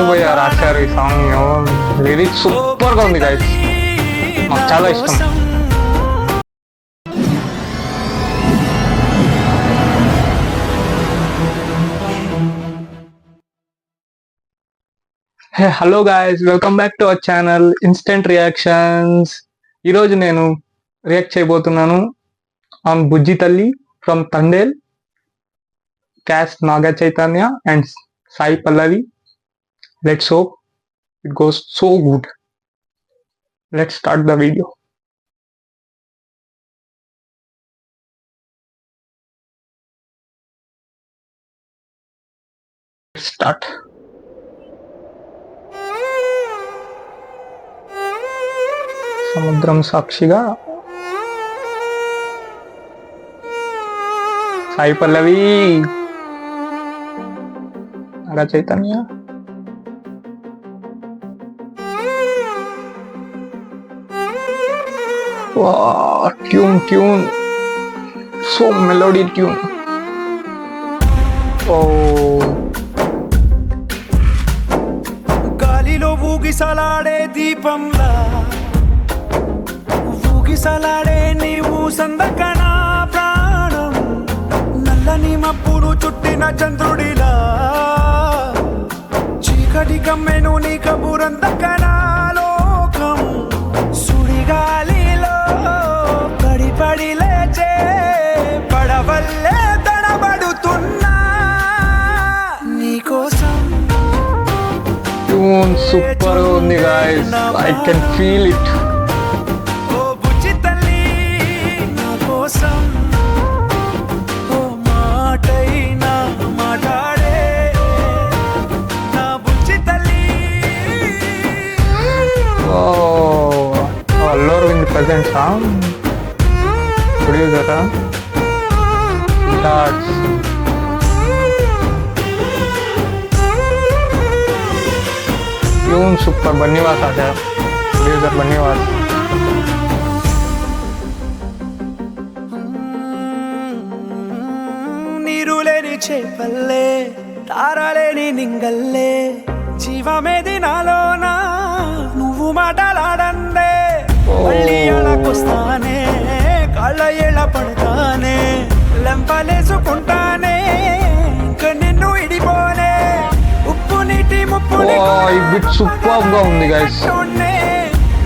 ఎవరు పోయి రాశారు ఈ సాంగ్? లిరిక్స్ సూపర్ గా ఉంది గైస్, నాకు చాలా ఇష్టం. Hello guys, welcome back to our channel instant reactions. ఈరోజు నేను రియాక్ట్ చేయబోతున్నాను ఆన్ బుజ్జి తల్లి from Thandel, caste Naga Chaitanya and Sai Pallavi. Let's hope it goes so good. Let's start the video. Let's start. సముద్రం సాక్షిగా Sai Pallavi, Naga Chaitanya. Wow, tune, so melody tune. Oh, గాలిలో ఊగిసలాడే దీపంలా ఊగిసలాడే నీవు సందకన ప్రాణం, నల్లని మబ్బును చుట్టిన చంద్రుడిలా చీకటి కమ్మెను నీ కబురందకన లోకం, సుడిగాలిలో పడి లేచే పడవల్లే తడబడుతున్నా నీకోసం. tune super ఉంది guys, I can feel it. ఓ బుజ్జి తల్లి నా కోసం, ఓ మాటైనా మాట్లాడే నా బుజ్జి తల్లి. Oh, Allu Arvind present song, producer starts. Tune super, Banniwas aja, producer Banniwas. నీరులేని చేపల్లే తారలేని నింగల్లే జీవమేది నాలోనా నువ్వు మాటలాడందే, మళ్ళీ ఎళకొస్తానే కాళ్ళ ఎళ పడతానే లెంపలేసుకుంటానే ఇంక నిన్ను ఇడిపోనే ఉప్పు నీటి ముప్పు ఈ బిట్ సూపర్ గా ఉంది guys.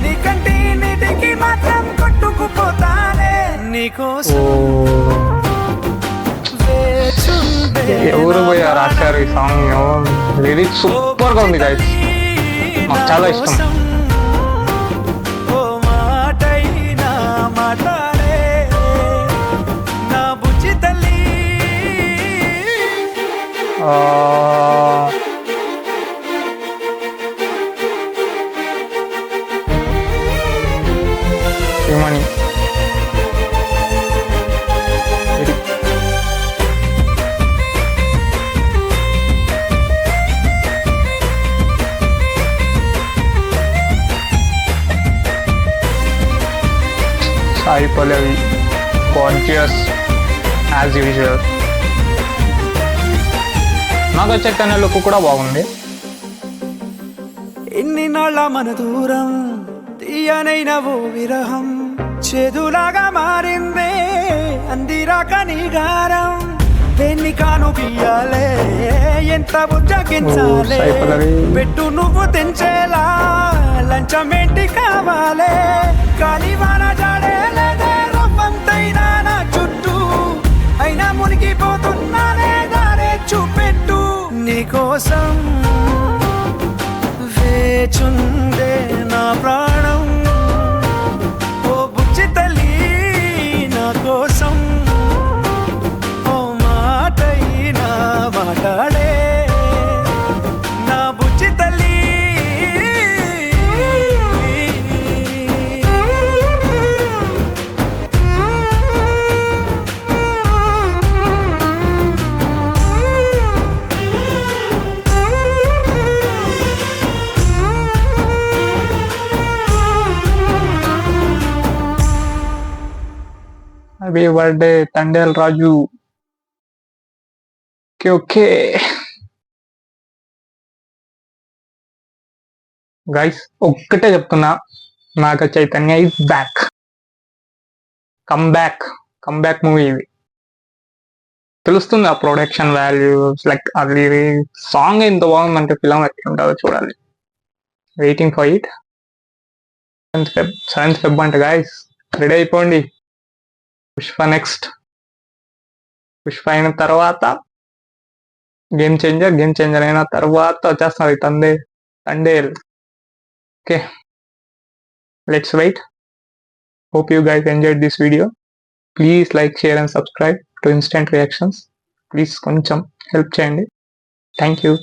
నీ కంటి నీటికి మాత్రం కొట్టుకుపోతానే నీకోసం. ఎవరు పోయి రాశారు ఈ సాంగ్? లిరిక్స్ సూపర్ గా ఉంది గైస్, నాకు చాలా ఇష్టం. ఓ మాటైనా మాట్లాడే నా బుజ్జి తల్లి. ఏమని Sai Pallavi conscious as usual. Naga Chaitanya look కూడా బాగుంది. ఎన్ని నాళ్ళ మన దూరం తీయనైన ఓ విరహం చేదులాగా మారిందే అందిరాక నీ గారం, దేన్ని కాను బియ్యాలే ఎంత బుజ్జగించాలే పెట్టు నువ్వు తెంచేలా లంచమేంటి కావాలే, కాలివాన జాడేలేదే రవ్వంతైనా నా చుట్టూ అయినా మునిగిపోతున్నానే దారే చూపెట్టు నీకోసం వేచుందే నా ప్రాణం. ఓ బుజ్జి తల్లి నా కోసం, ఓ మాటైనా మాట్లాడే నా బుజ్జి తల్లి. Happy birthday Thandel Raju. Okay. Guys ఒక్కటే చెప్తున్నా, Naga Chaitanya is back. Come back movie ఇది. తెలుస్తుంది ఆ ప్రొడక్షన్ వాల్యూస్, లైక్ అది సాంగ్ ఎంత బాగుందంటే ఫిలం ఎట్లుంటుందో చూడాలి. Waiting for it. 7th Feb అంటే గాయస్ రెడీ అయిపోండి. పుష్ప నెక్స్ట్. పుష్ప అయిన తర్వాత గేమ్ చేంజర్ అయిన తర్వాత వచ్చేస్తుంది Thandel. Okay, let's wait. Hope you guys enjoyed this video. Please like, share and subscribe to Instant Reactions. Please కొంచెం help చేయండి. Thank you.